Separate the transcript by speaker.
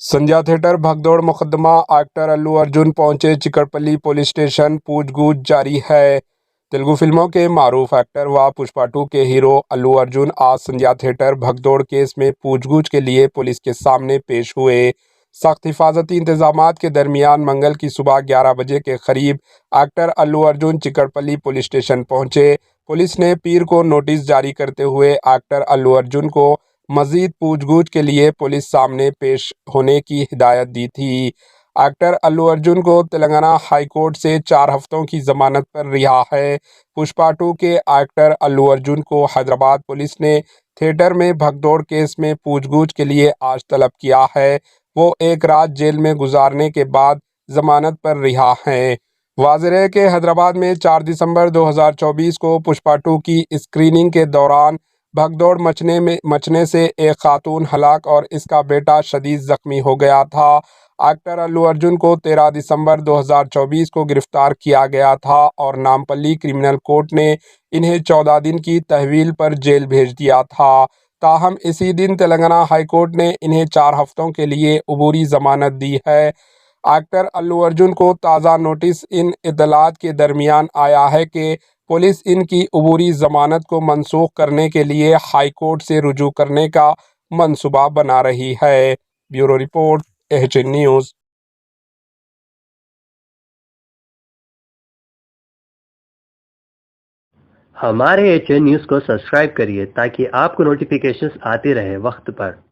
Speaker 1: संध्या theatre भगदौड़ मुकदमा actor Allu Arjun पहुंचे चिकटपल्ली police station, पूछगूछ जारी है। तेलुगु फिल्मों के मारूफ एक्टर व पुष्पा 2 के हीरो अल्लू अर्जुन आज संध्या थिएटर भगदौड़ केस में पूछगूछ के लिए पुलिस के सामने पेश हुए। सख्त हिफाजती इंतजामात के दरमियान मंगल की सुबह 11 बजे के करीब actor Allu Arjun चिकटपल्ली police station पहुंचे। पुलिस ने पीर को नोटिस जारी करते हुए एक्टर अल्लू अर्जुन को मजीद पूछगूछ के लिए पुलिस सामने पेश होने की हिदायत दी थी। एक्टर अल्लू अर्जुन को तेलंगाना हाई कोर्ट से 4 हफ्तों की जमानत पर रिहा है। पुष्पा 2 के एक्टर अल्लू अर्जुन को हैदराबाद पुलिस ने थिएटर में भगदौड़ केस में पूछगूछ के लिए आज तलब किया है। वो एक रात जेल में गुजारने के बाद जमानत पर रिहा हैं। वाज़ेह है कि हैदराबाद में 4 दिसंबर 2024 को पुष्पा 2 की स्क्रीनिंग के दौरान भगदौड़ मचने से एक खातून हलाक और इसका बेटा शदीद जख्मी हो गया था। एक्टर अल्लू अर्जुन को 13 दिसंबर 2024 को गिरफ्तार किया गया था और नामपल्ली क्रिमिनल कोर्ट ने इन्हें 14 दिन की तहवील पर जेल भेज दिया था। ताहम इसी दिन तेलंगाना हाई कोर्ट ने इन्हें 4 हफ्तों के लिए अबूरी जमानत दी है। एक्टर अल्लू अर्जुन को ताज़ा नोटिस इन इत्तलात के दरमियान आया है कि पुलिस इनकी अबूरी जमानत को मनसूख करने के लिए हाई कोर्ट से रुजू करने का मंसूबा बना रही है। Bureau report, HN news.
Speaker 2: हमारे एचएन न्यूज़ को सब्सक्राइब करिए ताकि आपको नोटिफिकेशंस आते रहे वक्त पर।